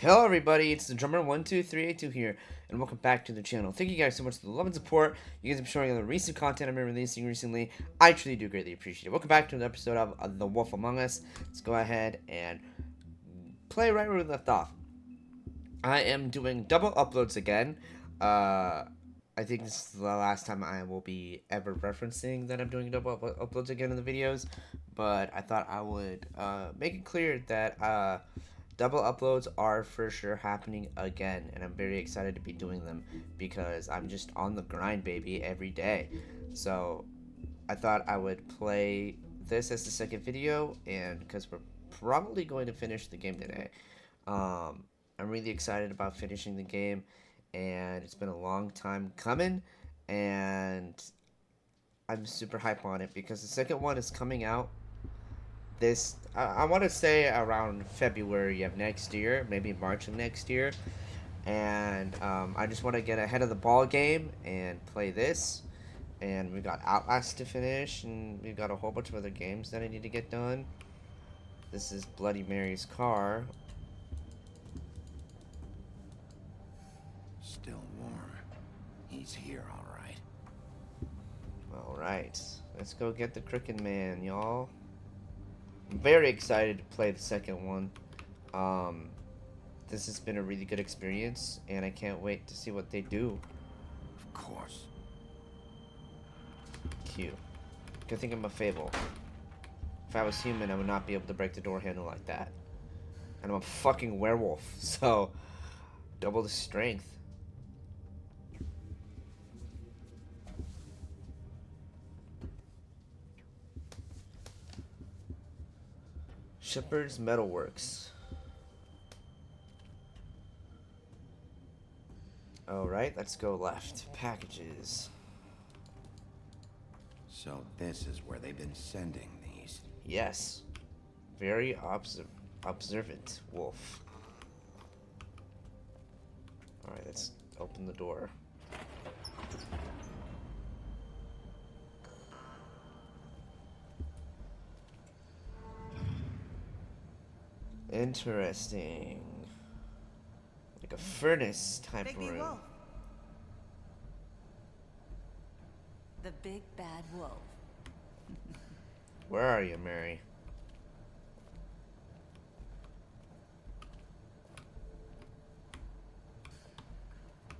Hello everybody, it's the drummer 12382 here, and welcome back to the channel. Thank you guys so much for the love and support you guys have been showing on the recent content I've been releasing recently. I truly do greatly appreciate it. Welcome back to another episode of The Wolf Among Us. Let's go ahead and play right where we left off. I am doing double uploads again. I think this is the last time I will be ever referencing that I'm doing double uploads again in the videos, but I thought I would make it clear that double uploads are for sure happening again, and I'm very excited to be doing them because I'm just on the grind, baby, every day. So I thought I would play this as the second video, and because we're probably going to finish the game today. I'm really excited about finishing the game, and it's been a long time coming, and I'm super hype on it because the second one is coming out this I want to say around February of next year, maybe March of next year, and I just want to get ahead of the ball game and play this. And we got Outlast to finish, and we've got a whole bunch of other games that I need to get done. This is Bloody Mary's car. Still warm. He's here, all right. All right, let's go get the Crooked Man, y'all. I'm very excited to play the second one. This has been a really good experience, and I can't wait to see what they do. Of course. Cute. Good thing I'm a Fable. If I was human, I would not be able to break the door handle like that. And I'm a fucking werewolf, so double the strength. Shepherd's Metalworks. Alright, let's go left. Packages. So this is where they've been sending these. Yes. Very observant wolf. Alright, let's open the door. Interesting. Like a furnace type Bigby room. Wolf. The big bad wolf. Where are you, Mary?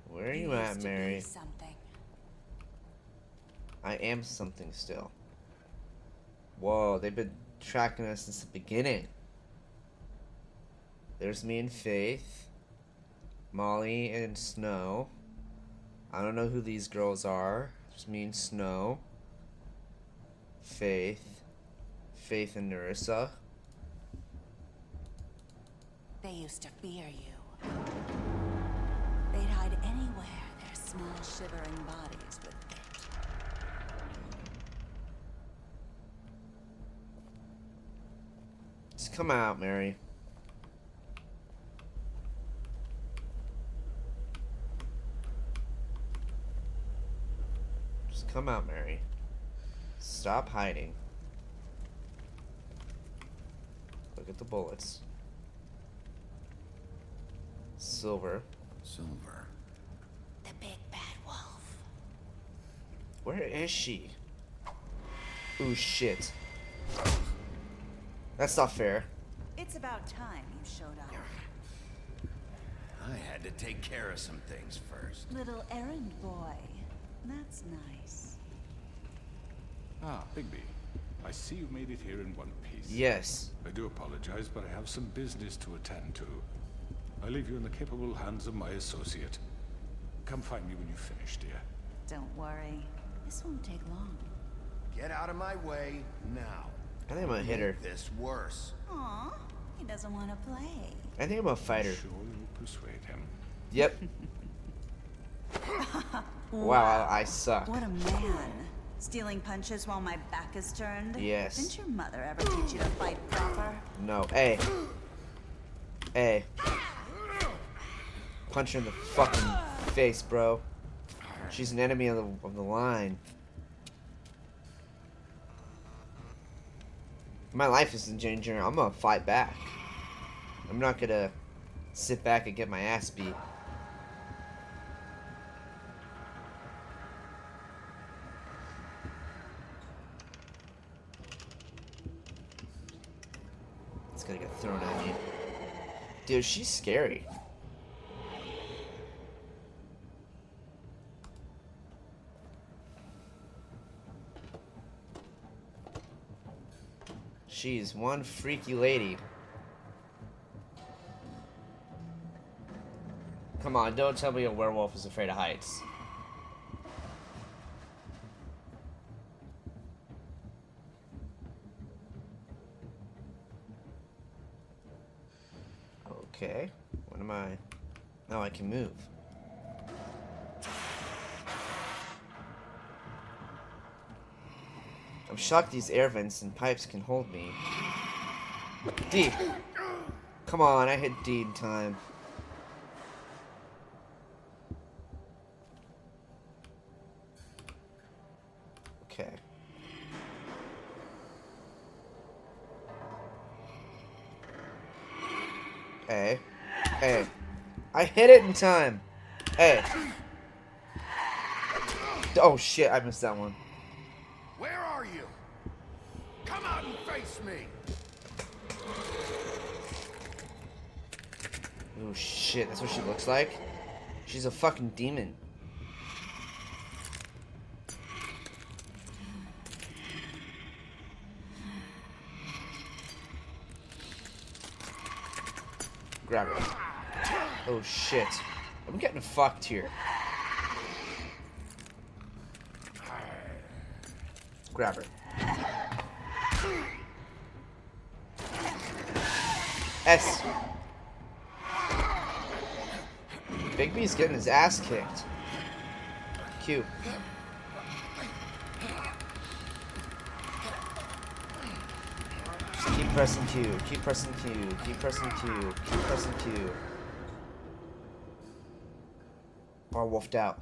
Where are you at, used to be Mary? something. I am something still. Whoa, they've been tracking us since the beginning. There's me and Faith. Molly and Snow. I don't know who these girls are. There's me and Snow. Faith. Faith and Nerissa. They used to fear you. They'd hide anywhere their small shivering bodies would fit. Just come out, Mary. Just come out, Mary. Stop hiding. Look at the bullets. Silver. Silver. The big bad wolf. Where is she? Ooh, shit. That's not fair. It's about time you showed up. I had to take care of some things first. Little errand boy. That's nice. Ah, Bigby. I see you made it here in one piece. Yes. I do apologize, but I have some business to attend to. I leave you in the capable hands of my associate. Come find me when you finish, dear. Don't worry. This won't take long. Get out of my way now. I think I'm gonna hit her. Make this worse. Aw, he doesn't want to play. I think I'm gonna fight her. Sure you'll persuade him. Yep. Wow, I suck. What a man. Stealing punches while my back is turned? Yes. Didn't your mother ever teach you to fight proper? No. Hey. Hey. Punch her in the fucking face, bro. She's an enemy of the line. My life is in danger. I'm gonna fight back. I'm not gonna sit back and get my ass beat. It's gonna get thrown at me. Dude, she's scary. She's one freaky lady. Come on, don't tell me a werewolf is afraid of heights. Okay, what am I? Now I can move. I'm shocked these air vents and pipes can hold me. D! Come on, I hit D in time. Okay. Hey. Hey. I hit it in time. Hey. Oh shit, I missed that one. Where are you? Come out and face me! Oh shit, that's what she looks like? She's a fucking demon. Grab her. Oh shit. I'm getting fucked here. Grab her. S. Big B's getting his ass kicked. Q. Just keep pressing Q. Keep pressing Q. Keep pressing Q. Keep pressing Q. Or wolfed out.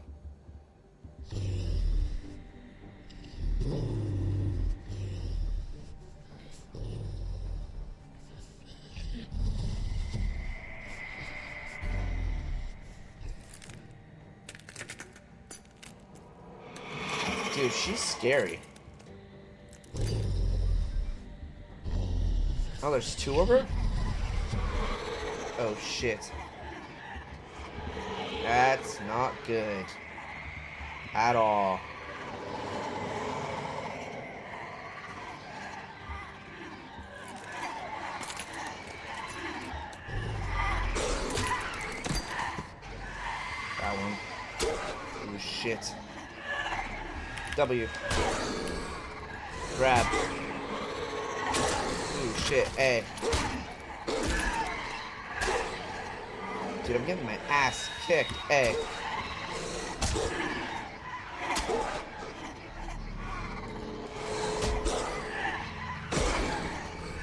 Dude, she's scary. Oh, there's two of her? Oh, shit. That's not good. At all. That one. Oh, shit. W. Grab. Ooh, shit. A. Dude, I'm getting my ass kicked. A.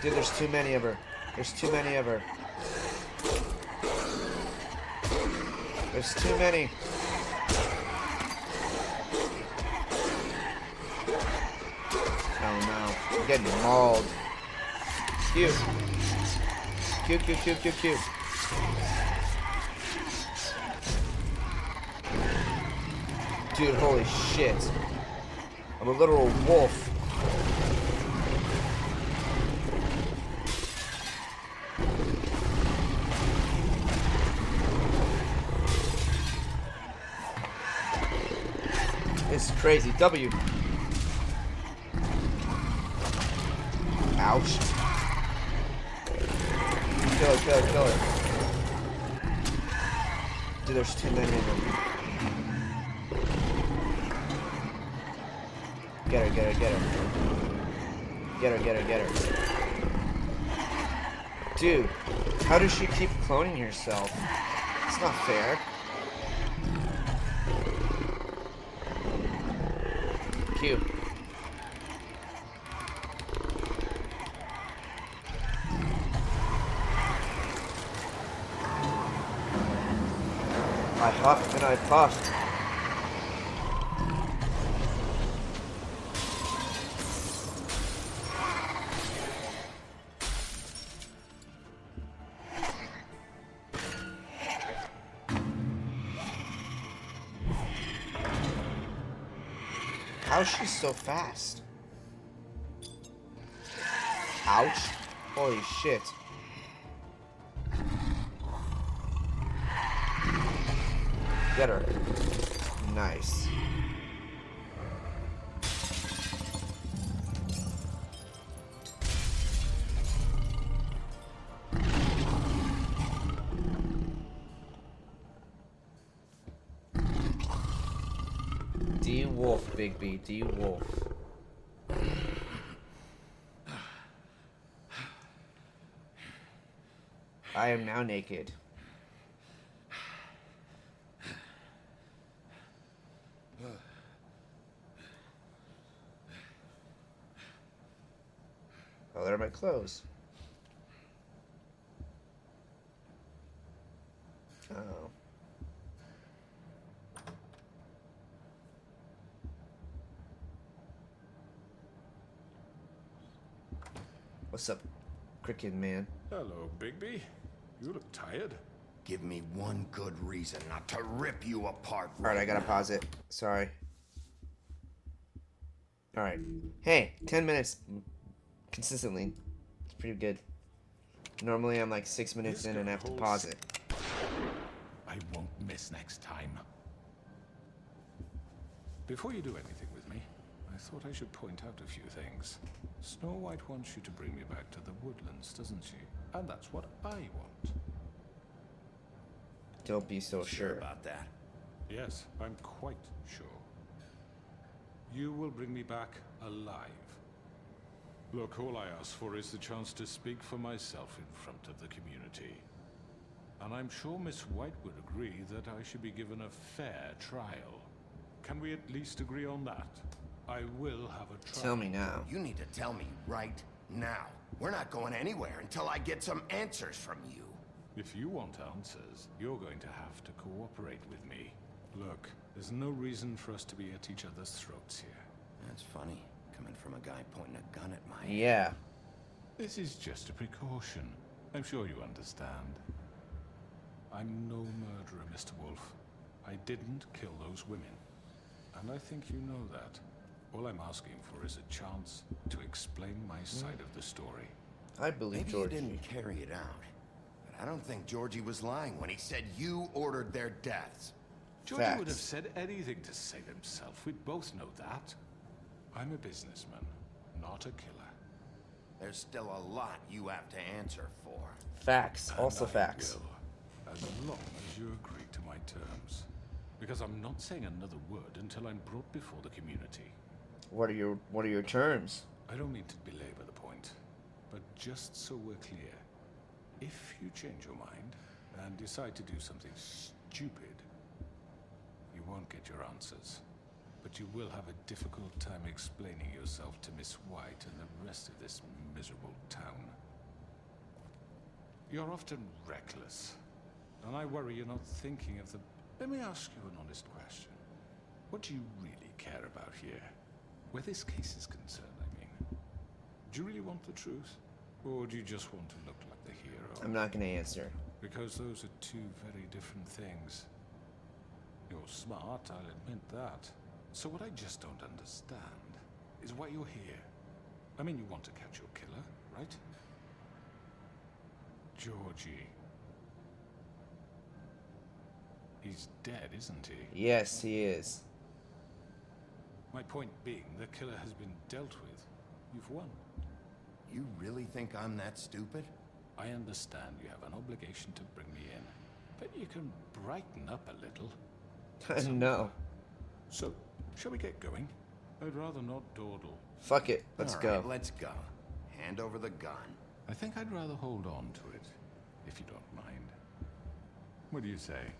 Dude, there's too many of her. There's too many of her. There's too many. Oh no, I'm getting mauled. Q. Q, Q, Q, Q, Q. Dude, holy shit. I'm a literal wolf. It's crazy. W. Ouch. Kill her, kill her, kill her. Dude, there's too many of them. Get her, get her, get her. Get her, get her, get her. Dude, how does she keep cloning herself? It's not fair. Q. I huffed and I puffed. How's she so fast? Ouch. Holy shit. Get her. Nice. D Wolf, Bigby. D Wolf. I am now naked. Oh, there are my clothes. Oh. What's up, Cricket Man? Hello, Bigby. You look tired. Give me one good reason not to rip you apart. Alright, I gotta pause it. Sorry. Alright. Hey, 10 minutes consistently. It's pretty good. Normally I'm like 6 minutes in and I have to pause it. I won't miss next time. Before you do anything with me, I thought I should point out a few things. Snow White wants you to bring me back to the woodlands, doesn't she? And that's what I want. Don't be so sure. about that. Yes, I'm quite sure. You will bring me back alive. Look, all I ask for is the chance to speak for myself in front of the community. And I'm sure Miss White would agree that I should be given a fair trial. Can we at least agree on that? I will have a trial. Tell me now. You need to tell me right now. We're not going anywhere until I get some answers from you. If you want answers, you're going to have to cooperate with me. Look, there's no reason for us to be at each other's throats here. That's funny, coming from a guy pointing a gun at my head. Yeah. This is just a precaution. I'm sure you understand. I'm no murderer, Mr. Wolf. I didn't kill those women. And I think you know that. All I'm asking for is a chance to explain my side of the story. I believe Maybe Georgie. you didn't carry it out. But I don't think Georgie was lying when he said you ordered their deaths. Georgie would have Facts. said anything to save himself. We both know that. I'm a businessman, not a killer. There's still a lot you have to answer for. Facts. And Also I facts. will, as long as you agree to my terms. Because I'm not saying another word until I'm brought before the community. What are your terms? I don't mean to belabor the point, but just so we're clear, if you change your mind and decide to do something stupid, you won't get your answers. But you will have a difficult time explaining yourself to Miss White and the rest of this miserable town. You're often reckless, and I worry you're not thinking of the... Let me ask you an honest question. What do you really care about here? Where this case is concerned, I mean. Do you really want the truth? Or do you just want to look like the hero? I'm not gonna answer. Because those are two very different things. You're smart, I'll admit that. So what I just don't understand is why you're here. I mean, you want to catch your killer, right? Georgie. He's dead, isn't he? Yes, he is. My point being, the killer has been dealt with. You've won. You really think I'm that stupid? I understand you have an obligation to bring me in, but you can brighten up a little. No. So, shall we get going? I'd rather not dawdle. Fuck it. Let's All go. right, let's go. Hand over the gun. I think I'd rather hold on to it, if you don't mind. What do you say?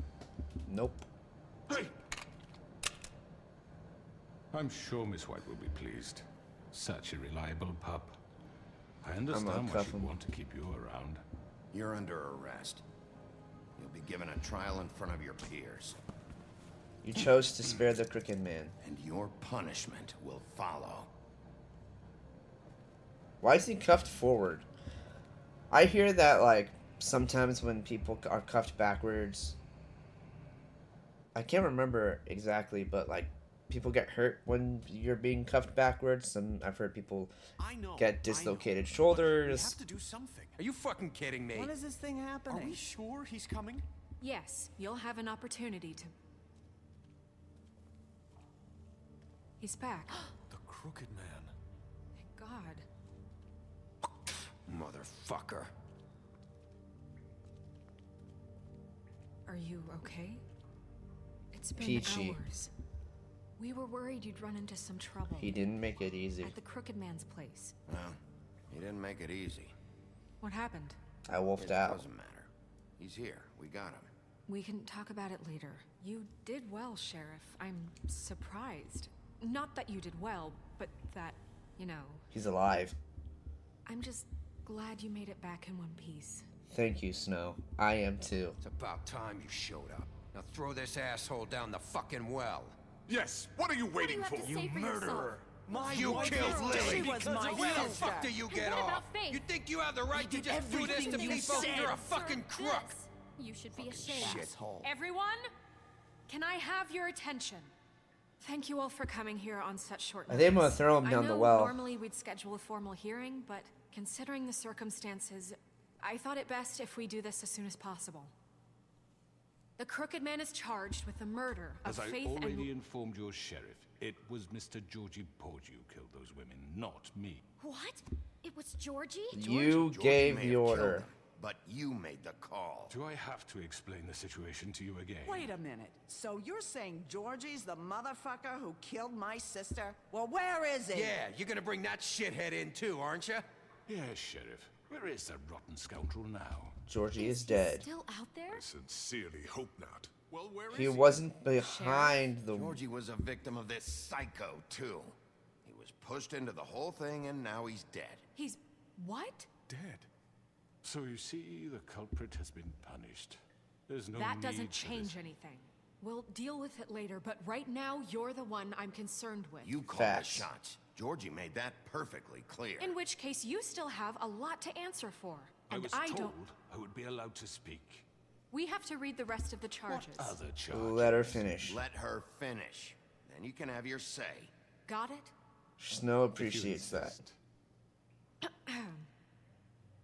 Nope. Hey! I'm sure Miss White will be pleased. Such a reliable pup. I understand why cuff she'd him. want to keep you around. You're under arrest. You'll be given a trial in front of your peers. You chose to spare the Cricket Man. And your punishment will follow. Why is he cuffed forward? I hear that, like, sometimes when people are cuffed backwards, I can't remember exactly, but, like, people get hurt when you're being cuffed backwards, and I've heard people I know. get dislocated We shoulders. have to do something. Are you fucking kidding me? When is this thing Are happening? we sure he's coming? Yes, you'll have an opportunity to... He's back. The Crooked Man. Thank God. Motherfucker. Are you okay? It's been Peachy. hours. We were worried you'd run into some trouble. He didn't make it easy. At the Crooked Man's place. Well, he didn't make it easy. What happened? I wolfed It out. doesn't matter. He's here. We got him. We can talk about it later. You did well, Sheriff. I'm surprised. Not that you did well, but that, you know, He's alive. I'm just glad you made it back in one piece. Thank you, Snow. I am too. It's about time you showed up. Now throw this asshole down the fucking well. Yes, what are you waiting for? You murderer! You killed Lily! She was my Where the sister. fuck do you get what off? about Faith? You think you have the right to did just do this to everything you people? said. You're a fucking Sir, crook! this. You should be ashamed. Shithole. Everyone, can I have your attention? Thank you all for coming here on such short I notice. think I'm gonna throw him I down the know well. Normally we'd schedule a formal hearing, but considering the circumstances, I thought it best if we do this as soon as possible. The Crooked Man is charged with the murder of As I Faith already and... informed your sheriff, it was Mr. Georgie Porgy who killed those women, not me. What? It was Georgie? You Georgie gave may the have killed order. him, but you made the call. Do I have to explain the situation to you again? Wait a minute. So you're saying Georgie's the motherfucker who killed my sister? Well, where is he? Yeah, you're gonna bring that shithead in too, aren't you? Yes, Sheriff. Where is that rotten scoundrel now? Georgie is dead. Still out there? Sincerely hope not. Well, where is He wasn't behind the... Georgie was a victim of this psycho too. He was pushed into the whole thing and now he's dead. He's... what? Dead. So you see, the culprit has been punished. There's no That need doesn't for change this. anything. We'll deal with it later, but right now, you're the one I'm concerned with. You called Facts. the shots. Georgie made that perfectly clear. In which case, you still have a lot to answer for. I And was I told don't... I would be allowed to speak. We have to read the rest of the charges. What other charges? Let her finish. Let her finish. Then you can have your say. Got it? Snow If you appreciates that. insist.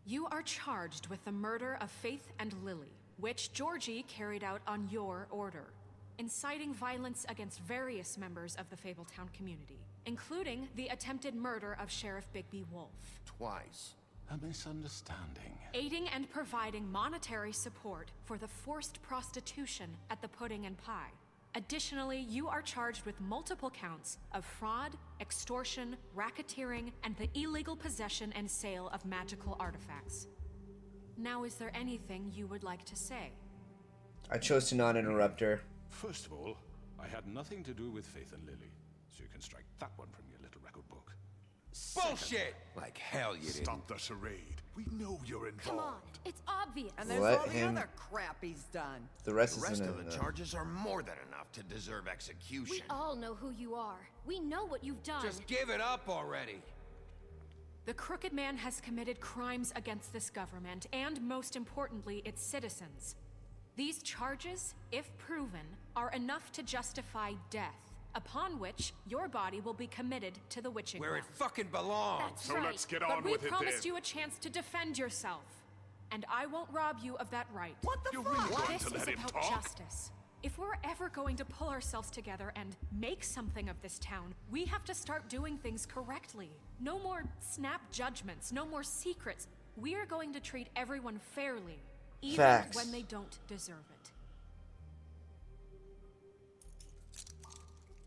You are charged with the murder of Faith and Lily, which Georgie carried out on your order, inciting violence against various members of the Fabletown community, including the attempted murder of Sheriff Bigby Wolf. Twice. A misunderstanding. Aiding and providing monetary support for the forced prostitution at the Pudding and Pie. Additionally, you are charged with multiple counts of fraud, extortion, racketeering, and the illegal possession and sale of magical artifacts. Now, is there anything you would like to say? I chose to not interrupt her. First of all, I had nothing to do with Faith and Lily, so you can strike that one from your little record book. Bullshit! Like hell you didn't. Stop the charade. We know you're involved. Come on, it's obvious. And there's Let all the him- other crap he's done. The rest The rest isn't of the enough. charges are more than enough to deserve execution. We all know who you are. We know what you've done. Just give it up already. The Crooked Man has committed crimes against this government and, most importantly, its citizens. These charges, if proven, are enough to justify death, upon which your body will be committed to the witching Where well. it fucking belongs. That's So right. let's get But on we with it promised then. you a chance to defend yourself, and I won't rob you of that right. What the You're fuck? really going This to is let him about talk? justice. If we're ever going to pull ourselves together and make something of this town, we have to start doing things correctly. No more snap judgments, no more secrets. We are going to treat everyone fairly, even Facts. when they don't deserve it.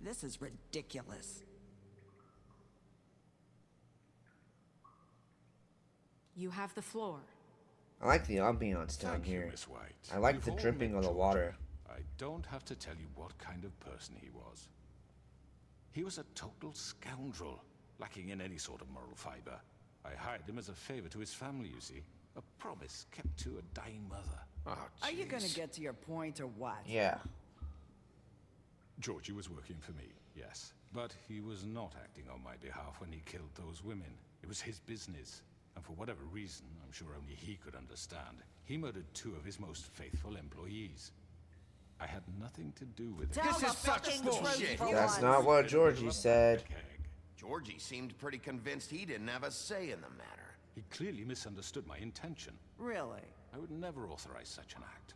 This is ridiculous. You have the floor. I like the ambiance down Thank you, here. Miss White. I like You've the all dripping met of the George. water. I don't have to tell you what kind of person he was. He was a total scoundrel, lacking in any sort of moral fiber. I hired him as a favor to his family, you see. A promise kept to a dying mother. Oh, Are you gonna jeez. get to your point or what? Yeah. Georgie was working for me, yes. But he was not acting on my behalf when he killed those women. It was his business. And for whatever reason, I'm sure only he could understand, he murdered two of his most faithful employees. I had nothing to do with it. Tell This the is such fucking bullshit. truth for That's once. not what Georgie said. Georgie seemed pretty convinced he didn't have a say in the matter. He clearly misunderstood my intention. Really? I would never authorize such an act.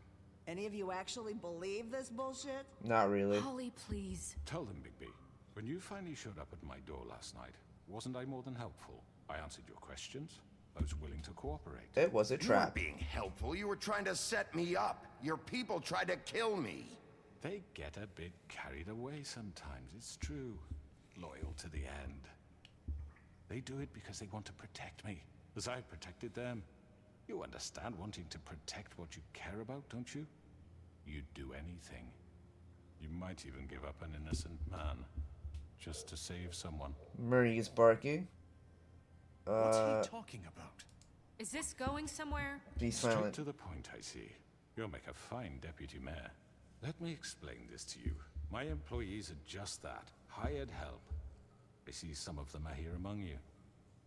Any of you actually believe this bullshit? Not really. Holly, please. Tell them, Bigby. When you finally showed up at my door last night, wasn't I more than helpful? I answered your questions. I was willing to cooperate. It was a You weren't trap. being helpful. You were trying to set me up. Your people tried to kill me. They get a bit carried away sometimes, it's true. Loyal to the end. They do it because they want to protect me, as I've protected them. You understand wanting to protect what you care about, don't you? You'd do anything. You might even give up an innocent man, just to save someone. Murray is barking. What's he talking about? Is this going somewhere? Be Straight silent. to the point, I see. You'll make a fine deputy mayor. Let me explain this to you. My employees are just that, hired help. I see some of them are here among you.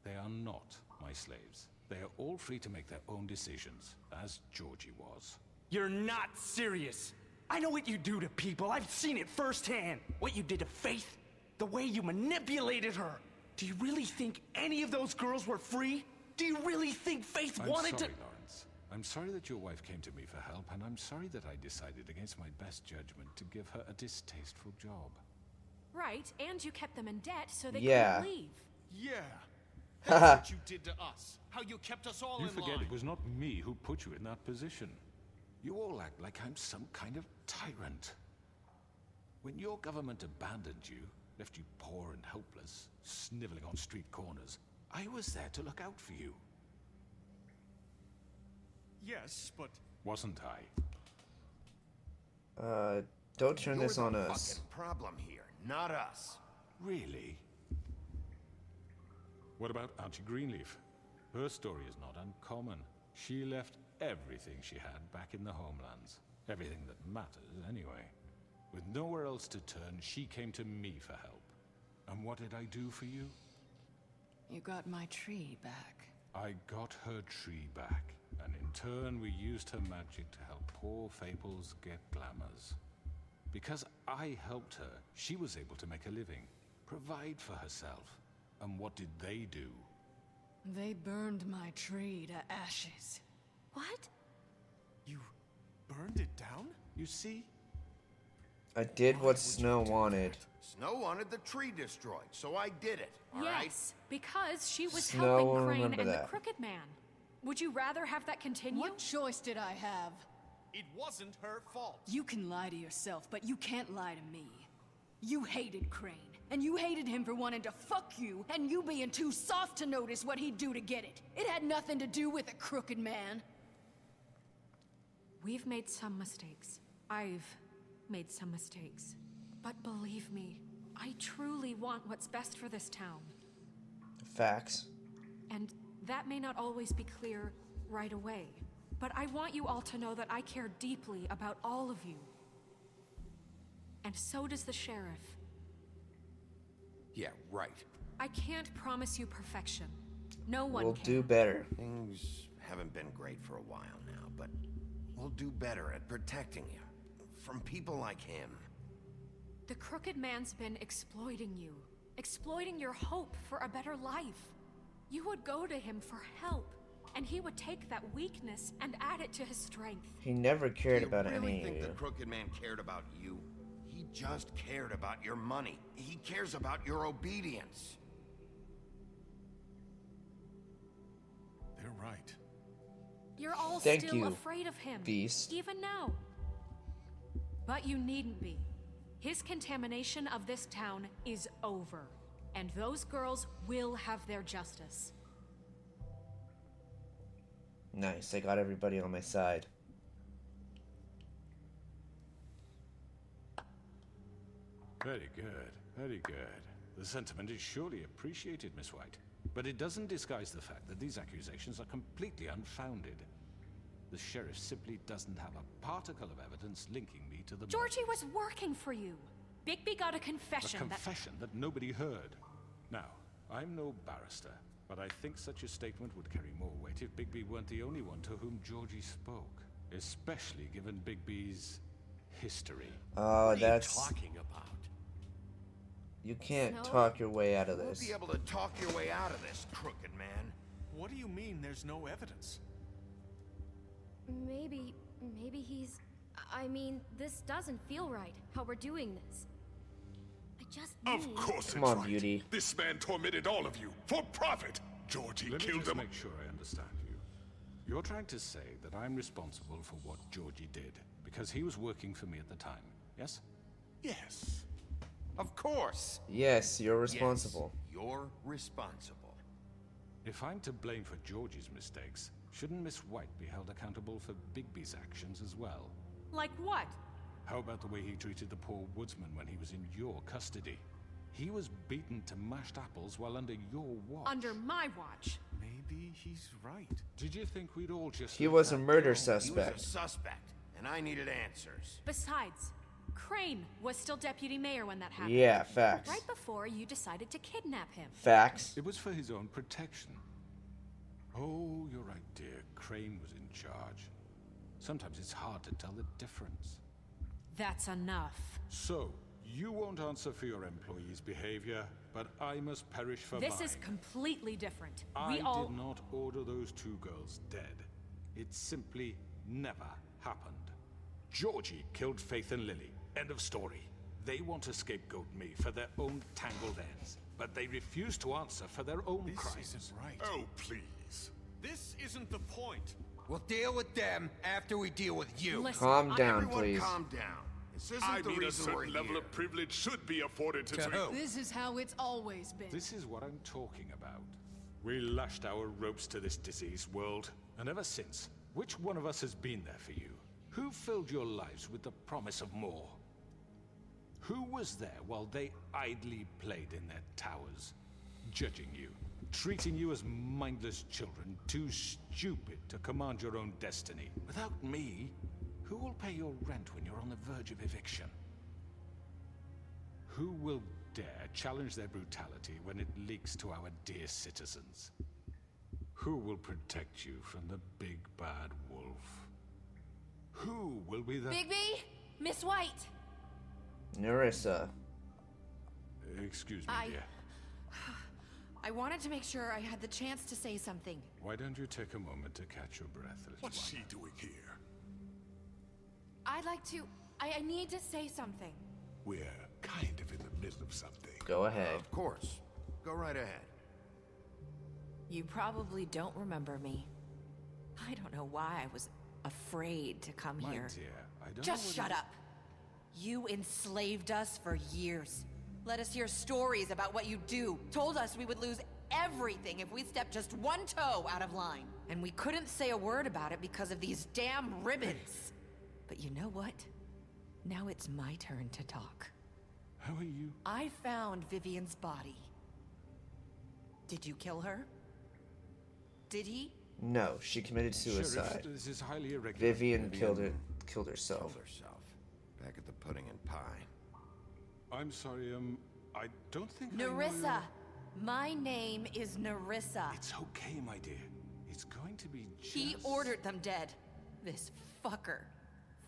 They are not my slaves. They are all free to make their own decisions, as Georgie was. You're not serious. I know what you do to people. I've seen it firsthand. What you did to Faith, the way you manipulated her. Do you really think any of those girls were free? Do you really think Faith I'm wanted sorry, to... Lawrence. I'm sorry that your wife came to me for help, and I'm sorry that I decided against my best judgment to give her a distasteful job. Right, and you kept them in debt so they Yeah. couldn't leave. Yeah. That's what you did to us. How you kept us all You in forget line. it was not me who put you in that position. You all act like I'm some kind of tyrant. When your government abandoned you, left you poor and helpless, sniveling on street corners, I was there to look out for you. Yes, but... Wasn't I? Don't turn You're this the on us. fucking problem here, not us. Really? What about Auntie Greenleaf? Her story is not uncommon. She left everything she had back in the homelands. Everything that matters, anyway. With nowhere else to turn, she came to me for help. And what did I do for you? You got my tree back. I got her tree back, and in turn we used her magic to help poor Fables get glamours. Because I helped her, she was able to make a living, provide for herself. And what did they do? They burned my tree to ashes. What? You burned it down? You see? I did what Snow wanted. Snow wanted the tree destroyed, so I did it, all right? Yes, because she was Snow will helping Crane remember and that. the Crooked Man. Would you rather have that continue? What choice did I have? It wasn't her fault. You can lie to yourself, but you can't lie to me. You hated Crane, and you hated him for wanting to fuck you, and you being too soft to notice what he'd do to get it. It had nothing to do with a crooked man. We've made some mistakes. I've made some mistakes. But believe me, I truly want what's best for this town. Facts. And that may not always be clear right away. But I want you all to know that I care deeply about all of you. And so does the sheriff. Yeah, right. I can't promise you perfection. No one We'll can. do better. Things haven't been great for a while now, but we'll do better at protecting you. From people like him. The Crooked Man's been exploiting you. Exploiting your hope for a better life. You would go to him for help. And he would take that weakness and add it to his strength. He never cared Do you about really any of think you. the Crooked Man cared about you? He just cared about your money. He cares about your obedience. They're right. You're all Thank still you, afraid of him. Beast. Even now. But you needn't be. His contamination of this town is over. And those girls will have their justice. Nice, I got everybody on my side. Very good, very good. The sentiment is surely appreciated, Miss White. But it doesn't disguise the fact that these accusations are completely unfounded. The sheriff simply doesn't have a particle of evidence linking me to the murder. Georgie was working for you. Bigby got a A confession confession that nobody heard. Now, I'm no barrister, but I think such a statement would carry more weight if Bigby weren't the only one to whom Georgie spoke. Especially given Bigby's history. Oh, What are that's... you talking about? You can't No. talk your way out of You won't this. be able to talk your way out of this, crooked man. What do you mean there's no evidence? Maybe he's... I mean, this doesn't feel right, how we're doing this. I just Of need... course Come it's on, right. Beauty. This man tormented all of you for profit. Georgie Let me killed just them. make sure I understand you. You're trying to say that I'm responsible for what Georgie did because he was working for me at the time, yes? Yes. Of course. Yes, you're responsible. Yes, you're responsible. If I'm to blame for Georgie's mistakes, shouldn't Miss White be held accountable for Bigby's actions as well? Like what? How about the way he treated the poor woodsman when he was in your custody? He was beaten to mashed apples while under your watch. Under my watch. Maybe he's right. Did you think we'd all just... He let was a that murder go? He was suspect. a suspect, and I needed answers. Besides, Crane was still deputy mayor when that happened. Yeah, facts. Right before you decided to kidnap him. Facts. It was for his own protection. Oh, you're right, dear. Crane was in charge. Sometimes it's hard to tell the difference. That's enough. So, you won't answer for your employees' behavior, but I must perish for This mine. is completely different. I We all... did not order those two girls dead. It simply never happened. Georgie killed Faith and Lily. End of story. They want to scapegoat me for their own tangled ends, but they refuse to answer for their own This crimes. isn't right. Oh, please. This isn't the point. We'll deal with them after we deal with you. Listen, Calm down, Everyone please. calm down. This isn't I the mean, a reason we're certain level here. of privilege should be afforded to To three. who? This is how it's always been. This is what I'm talking about. We lashed our ropes to this diseased world, and ever since, which one of us has been there for you? Who filled your lives with the promise of more? Who was there while they idly played in their towers, judging you, treating you as mindless children, too stupid to command your own destiny? Without me, who will pay your rent when you're on the verge of eviction? Who will dare challenge their brutality when it leaks to our dear citizens? Who will protect you from the big bad wolf? Who will be the... Bigby? Miss White! Nerissa. Excuse me, dear. I wanted to make sure I had the chance to say something. Why don't you take a moment to catch your breath, little What's one? she doing here? I'd like to... I need to say something. We're kind of in the middle of something. Go ahead. Of course. Go right ahead. You probably don't remember me. I don't know why I was afraid to come My here. dear, I don't know Just what shut it- up. You enslaved us for years. Let us hear stories about what you do. Told us we would lose everything if we stepped just one toe out of line. And we couldn't say a word about it because of these damn ribbons. But you know what? Now it's my turn to talk. How are you? I found Vivian's body. Did you kill her? Did he? No, she committed Sheriff, suicide. this is highly irregular. Vivian killed herself. Killed herself. Back at the Pudding and Pie. I'm sorry, I don't think I know Nerissa. My name is Nerissa. It's okay, my dear. It's going to be just... He ordered them dead. This fucker.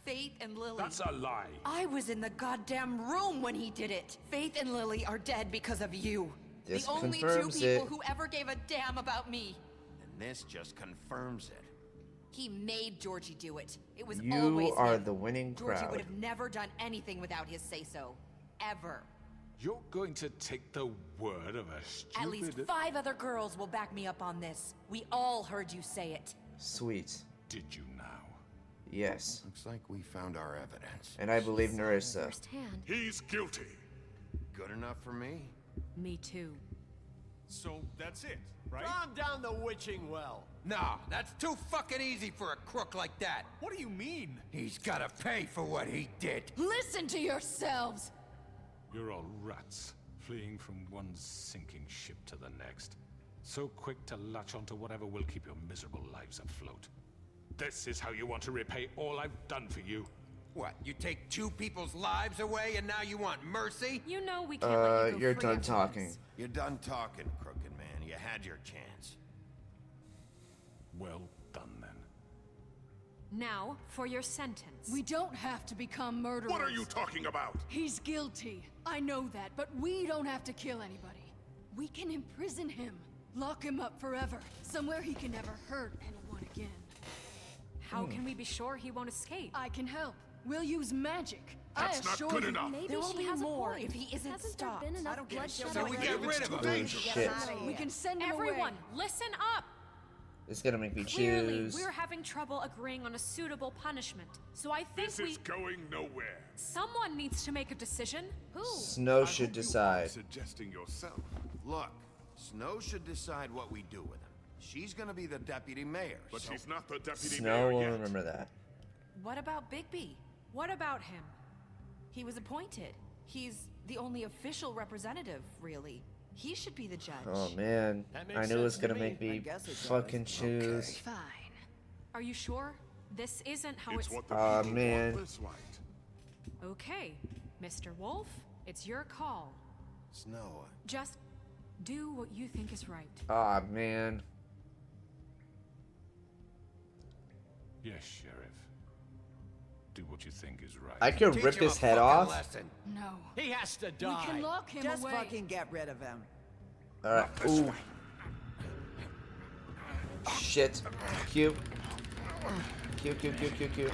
Faith and Lily. That's a lie. I was in the goddamn room when he did it. Faith and Lily are dead because of you. This the only two confirms people it. who ever gave a damn about me. And this just confirms it. He made Georgie do it. It was You always are him. the winning Georgie crowd. would have never done anything without his say-so. Ever. You're going to take the word of a stupid... At least 5 other girls will back me up on this. We all heard you say it. Sweet. Did you now? Yes. Looks like we found our evidence. And I believe Nerissa. Firsthand. He's guilty. Good enough for me? Me too. So that's it, right? Calm down the witching well. No, that's too fucking easy for a crook like that. What do you mean? He's gotta pay for what he did. Listen to yourselves! You're all rats, fleeing from one sinking ship to the next. So quick to latch onto whatever will keep your miserable lives afloat. This is how you want to repay all I've done for you. What, you take 2 people's lives away and now you want mercy? You know we can't let you go You're free done after talking. this. You're done talking, crooked man. You had your chance. Well done, then. Now, for your sentence. We don't have to become murderers. What are you talking about? He's guilty. I know that, but we don't have to kill anybody. We can imprison him. Lock him up forever. Somewhere he can never hurt anyone again. How can we be sure he won't escape? I can help. We'll use magic. That's I not assure good you. enough. Maybe There will she be has more a point. if he isn't Hasn't stopped. there been enough I don't give a bloodshed shit. So we already? get rid of him. Holy shit. We can send him Everyone, away. listen up! It's gonna make me Clearly, choose. we're having trouble agreeing on a suitable punishment. So I think This is going nowhere. someone needs to make a decision. Who? Snow should decide. Suggesting yourself. Look, Snow should decide what we do with him. She's gonna be the deputy mayor. But so she's not the deputy Snow mayor will yet. remember that. What about Bigby? What about him? He was appointed. He's the only official representative, really. He should be the judge. Oh man, That makes I knew it was sense to gonna me. make me I guess it does. fucking choose. Fine. Are you sure? This isn't how It's it's. what the Aw, people man. want, Miss White. Okay, Mr. Wolf, it's your call. Snow, Just do what you think is right. Aw man. Yes, Sheriff. Do what you think is right. I could Teach rip him his a head fucking off. lesson. No. He has to We die. can lock him Just away. fucking get rid of him. Alright. Ooh. Shit. Q. Q, Q, Q, Q, Q.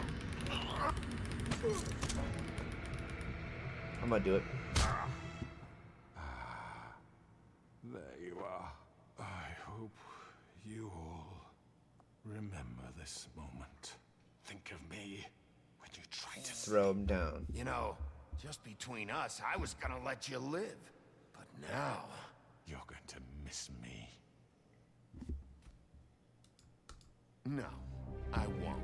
I'm gonna do it. There you are. I hope you all remember this moment. think of me when you tried to Throw him down. You know, just between us, I was gonna let you live. But now... You're going to miss me. No, I won't.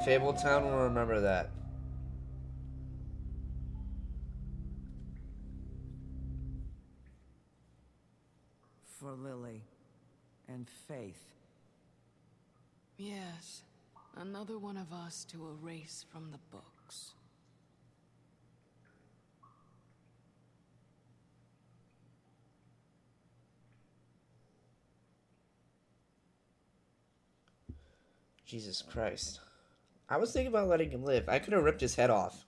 Fabletown will remember that. For Lily. And Faith. Yes. Another one of us to erase from the books. Jesus Christ. I was thinking about letting him live. I could have ripped his head off.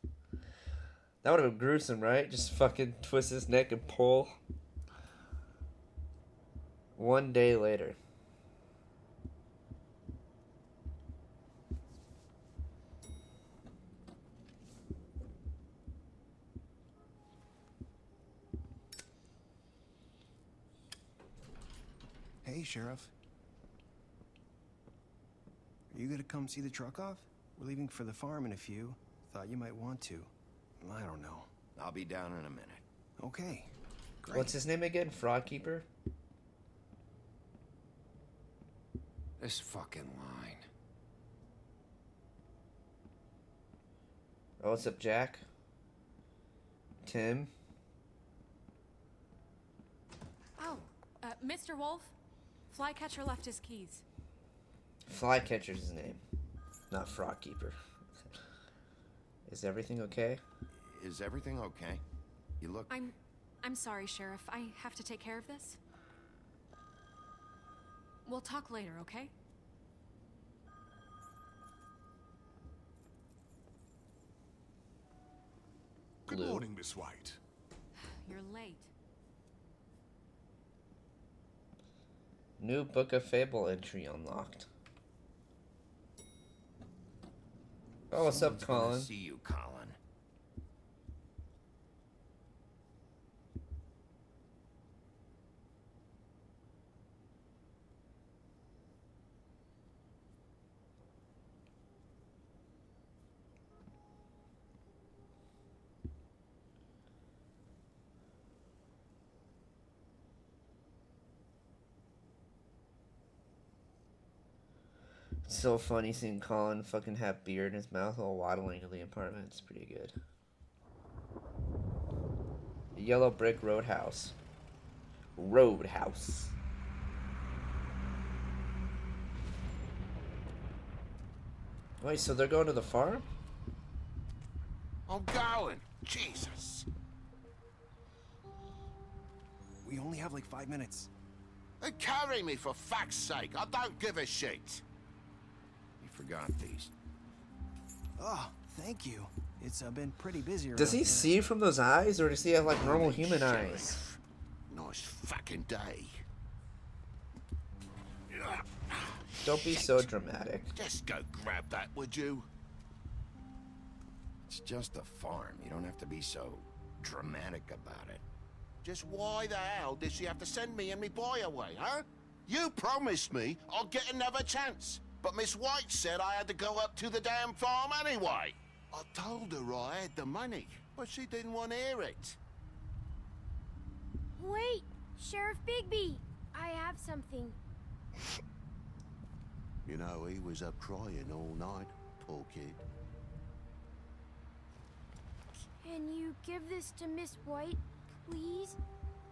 That would have been gruesome, right? Just fucking twist his neck and pull. One day later. Hey, Sheriff. Are you gonna come see the truck off? We're leaving for the farm in a few. Thought you might want to. I don't know. I'll be down in a minute. Okay. Great. What's his name again? Frogkeeper? This fucking line. Oh, what's up, Jack? Tim? Oh, Mr. Wolf, Flycatcher left his keys. Flycatcher's his name, not Frogkeeper. Is everything okay? Is everything okay? You look... I'm sorry, Sheriff. I have to take care of this. We'll talk later, okay? Good Blue. morning, Miss White. You're late. New Book of Fable entry unlocked. Oh, what's up, Someone's gonna Colin? see you, Colin. It's so funny seeing Colin fucking have beer in his mouth while waddling in the apartment. It's pretty good. Yellow Brick Roadhouse. Roadhouse. Wait, so they're going to the farm? I'm going. Jesus. We only have like 5 minutes. Carry me for fuck's sake. I don't give a shit. forgot these. Oh, thank you. It's been pretty busy around Does he here. see from those eyes, or does he have like normal human eyes? Nice fucking day. Don't be so dramatic. Just go grab that, would you? It's just a farm. You don't have to be so dramatic about it. Just why the hell did she have to send me and me boy away, huh? You promised me I'll get another chance. But Miss White said I had to go up to the damn farm anyway. I told her I had the money, but she didn't want to hear it. Wait, Sheriff Bigby, I have something. You know, he was up crying all night, poor kid. Can you give this to Miss White, please?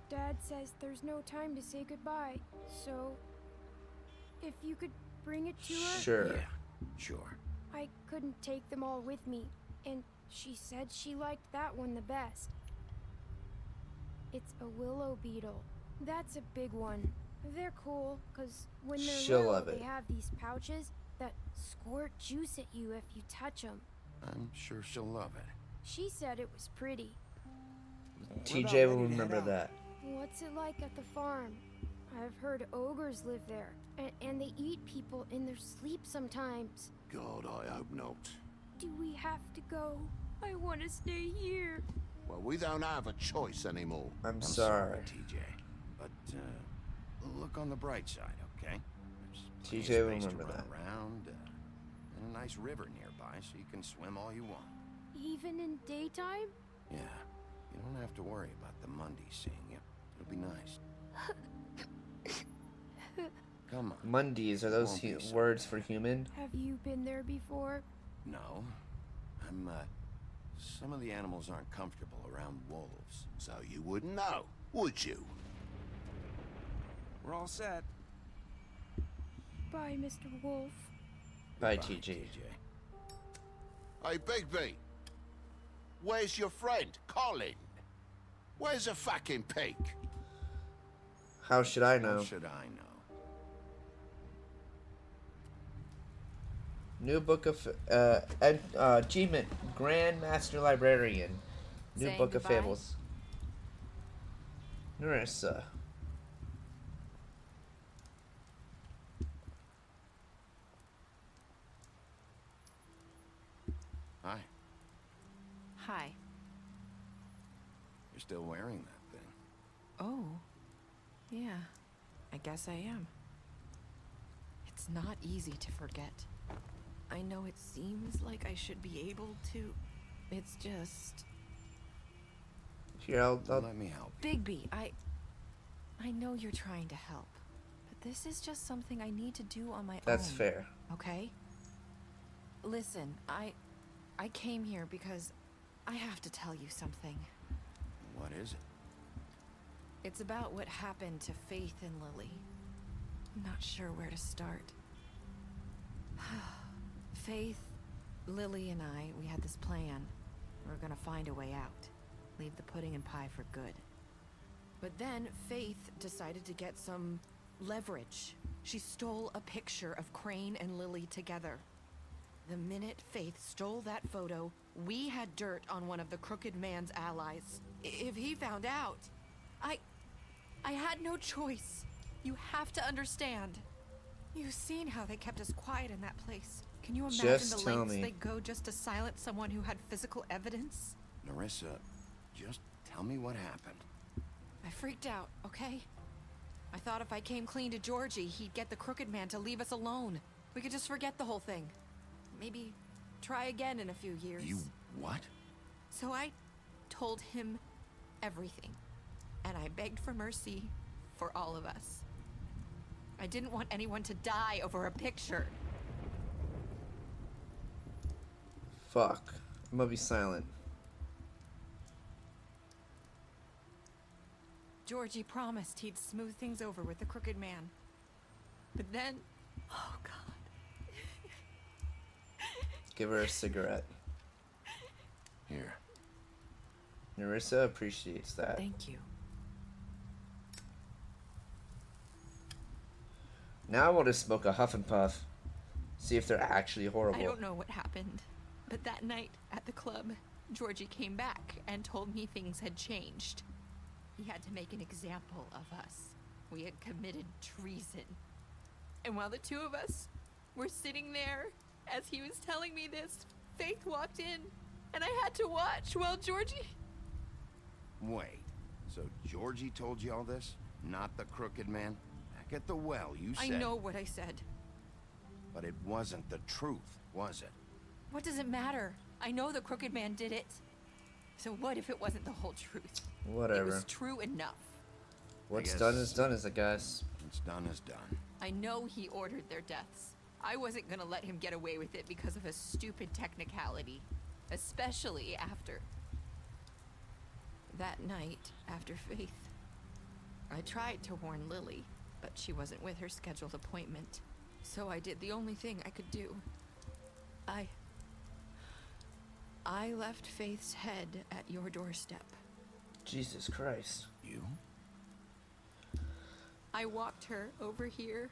Dad says there's no time to say goodbye, so if you could bring it to her? Sure. Yeah, sure. I couldn't take them all with me, and she said she liked that one the best. It's a willow beetle. That's a big one. They're cool, because when they're She'll little, love it. they have these pouches that squirt juice at you if you touch them. I'm sure she'll love it. She said it was pretty. TJ will remember that. What's it like at the farm? I've heard ogres live there, and they eat people in their sleep sometimes. God, I hope not. Do we have to go? I want to stay here. Well, we don't have a choice anymore. I'm sorry. TJ. But, look on the bright side, okay? There's TJ will plenty of space to remember run that. around, and a nice river nearby, so you can swim all you want. Even in daytime? Yeah, you don't have to worry about the Mundies seeing you. It'll be nice. Come on. Mundies, are those Won't be so words for human? Have you been there before? No. Some of the animals aren't comfortable around wolves, so you wouldn't know, would you? We're all set. Bye, Mr. Wolf. Bye, TJ. Hey, Bigby. Where's your friend, Colin? Where's the fucking pig? How should I know? How should I know? New book of achievement, Grand Master Librarian. New Saying book of goodbye? fables. Nerissa. Hi. Hi. You're still wearing that thing. Oh. Yeah. I guess I am. It's not easy to forget. I know it seems like I should be able to. It's just... Here, I'll Let me help. Bigby, I know you're trying to help. But this is just something I need to do on my own. That's fair. Okay? Listen, I came here because I have to tell you something. What is it? It's about what happened to Faith and Lily. I'm not sure where to start. Faith, Lily, and I, we had this plan. We were gonna find a way out. Leave the pudding and pie for good. But then Faith decided to get some leverage. She stole a picture of Crane and Lily together. The minute Faith stole that photo, we had dirt on one of the Crooked Man's allies. If he found out, I had no choice. You have to understand. You've seen how they kept us quiet in that place. Can you imagine Just the tell lengths me. they go just to silence someone who had physical evidence? Nerissa, just tell me what happened. I freaked out, okay? I thought if I came clean to Georgie, he'd get the Crooked Man to leave us alone. We could just forget the whole thing. Maybe try again in a few years. You what? So I told him everything. And I begged for mercy for all of us. I didn't want anyone to die over a picture. Fuck. I'm gonna be silent. Georgie promised he'd smooth things over with the Crooked Man. But then... Oh, God. Give her a cigarette. Here. Nerissa appreciates that. Thank you. Now I want to smoke a Huff and Puff. See if they're actually horrible. I don't know what happened, but that night at the club, Georgie came back and told me things had changed. He had to make an example of us. We had committed treason. And while the two of us were sitting there, as he was telling me this, Faith walked in, and I had to watch while Georgie... Wait, so Georgie told you all this? Not the Crooked Man? Back at the well, you said... I know what I said. But it wasn't the truth, was it? What does it matter? I know the Crooked Man did it. So what if it wasn't the whole truth? Whatever. It was true enough. What's done is done, I guess. What's done is done. I know he ordered their deaths. I wasn't gonna let him get away with it because of a stupid technicality. Especially after... that night, after Faith. I tried to warn Lily, but she wasn't with her scheduled appointment. So I did the only thing I could do. I left Faith's head at your doorstep. Jesus Christ. You? I walked her over here,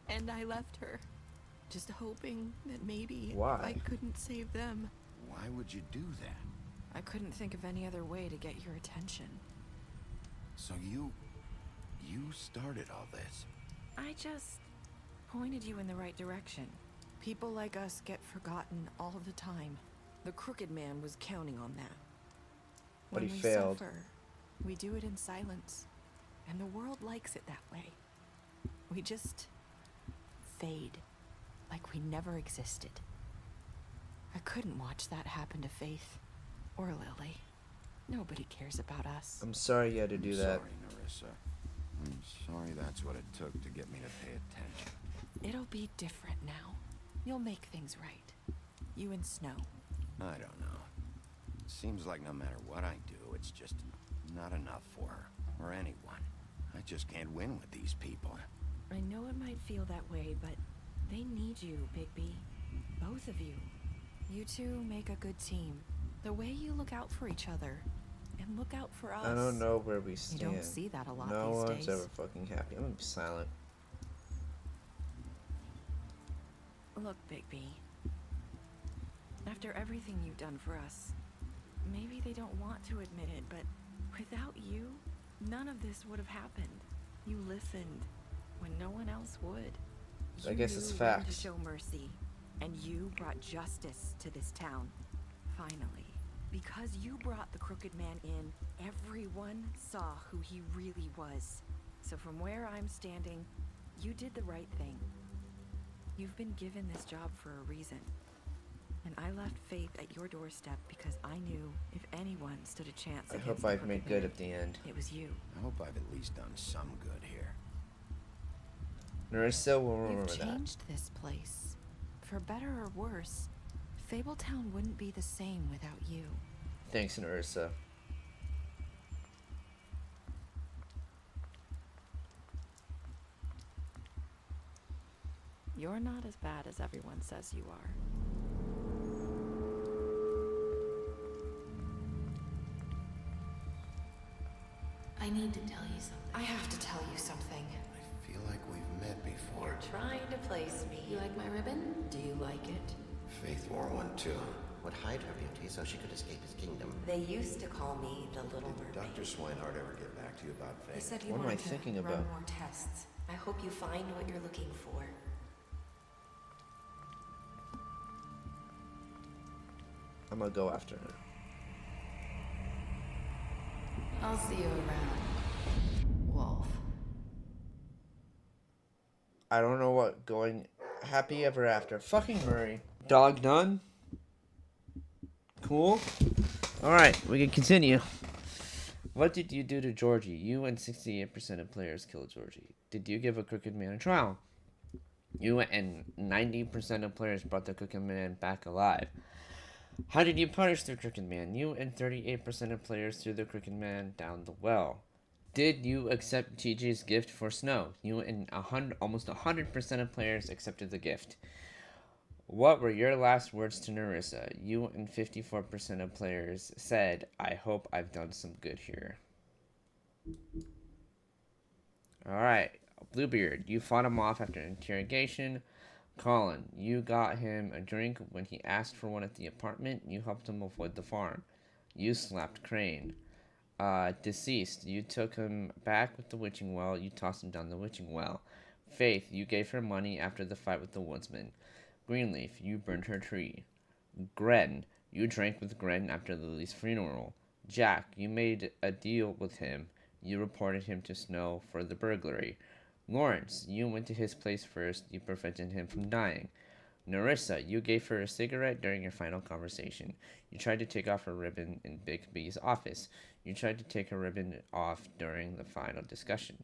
and I left her. Just hoping that maybe Why? I couldn't save them. Why would you do that? I couldn't think of any other way to get your attention. So you started all this? I just pointed you in the right direction. People like us get forgotten all the time. The Crooked Man was counting on that. But When he we failed. suffer, we do it in silence. And the world likes it that way. We just fade, like we never existed. I couldn't watch that happen to Faith or Lily. Nobody cares about us. I'm sorry you had to do that. Sorry, Nerissa. I'm sorry that's what it took to get me to pay attention. It'll be different now. You'll make things right. You and Snow. I don't know. It seems like no matter what I do, it's just not enough for her, or anyone. I just can't win with these people. I know it might feel that way, but they need you, Bigby. Both of you. You two make a good team. The way you look out for each other, and look out for us. I don't know where we stand. You don't see that a lot no these one's days. ever fucking happy. I'm gonna be silent. Look, Bigby. After everything you've done for us, maybe they don't want to admit it, but without you, none of this would have happened. You listened when no one else would. I guess it's You knew when to facts. show mercy, and you brought justice to this town. Finally, because you brought the Crooked Man in, everyone saw who he really was. So from where I'm standing, you did the right thing. You've been given this job for a reason. And I left Faith at your doorstep because I knew if anyone stood a chance I against hope the I've Crooked made good Man, at the end. it was you. I hope I've at least done some good here. Nerissa will remember You've that. changed this place. For better or worse, Fabletown wouldn't be the same without you. Thanks, Nerissa. You're not as bad as everyone says you are. I need to tell you something. I have to tell you something. I feel like we've met before. You're trying to place me. You like my ribbon? Do you like it? Faith wore one too. Would hide her beauty so she could escape his kingdom. They used to call me the Little Mermaid. Dr. Swinehart ever get back to you about Faith? He said he What am I wanted to thinking run about? more tests. I hope you find what you're looking for. I'm gonna go after her. I'll see you around, Wolf. I don't know what going happy ever after. Fucking Murray. Dog done? Cool. Alright, we can continue. What did you do to Georgie? You and 68% of players killed Georgie. Did you give a Crooked Man a trial? You and 90% of players brought the Crooked Man back alive. How did you punish the Crooked Man? You and 38% of players threw the Crooked Man down the well. Did you accept TJ's gift for Snow? You and almost 100% of players accepted the gift. What were your last words to Nerissa? You and 54% of players said, I hope I've done some good here. Alright, Bluebeard, you fought him off after interrogation. Colin, you got him a drink when he asked for one at the apartment. You helped him avoid the farm. You slapped Crane. Deceased, you took him back with the witching well. You tossed him down the witching well. Faith, you gave her money after the fight with the woodsman. Greenleaf, you burned her tree. Gren, you drank with Gren after Lily's funeral. Jack, you made a deal with him. You reported him to Snow for the burglary. Lawrence, you went to his place first. You prevented him from dying. Narissa, you gave her a cigarette during your final conversation. You tried to take off her ribbon in Big B's office. You tried to take her ribbon off during the final discussion.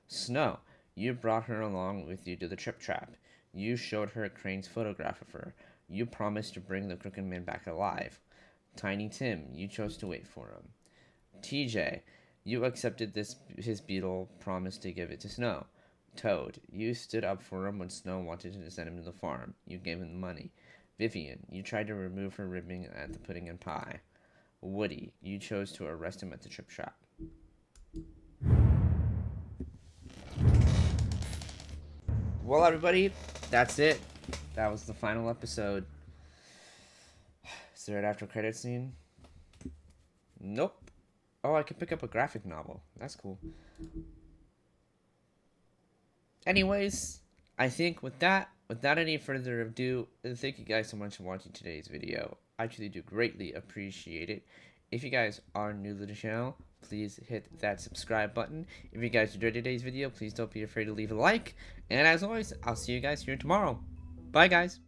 Snow, you brought her along with you to the Trip Trap. You showed her Crane's photograph of her. You promised to bring the Crooked Man back alive. Tiny Tim, you chose to wait for him. TJ, you accepted his beetle promise to give it to Snow. Toad, you stood up for him when Snow wanted to send him to the farm. You gave him the money. Vivian, you tried to remove her ribbon at the pudding and pie. Woody, you chose to arrest him at the Trip Trap. Well, everybody, that's it. That was the final episode. Is there an after credit scene? Nope. Oh, I can pick up a graphic novel. That's cool. Anyways, I think without any further ado, thank you guys so much for watching today's video. I truly do greatly appreciate it. If you guys are new to the channel, please hit that subscribe button. If you guys enjoyed today's video, please don't be afraid to leave a like. And as always, I'll see you guys here tomorrow. Bye, guys.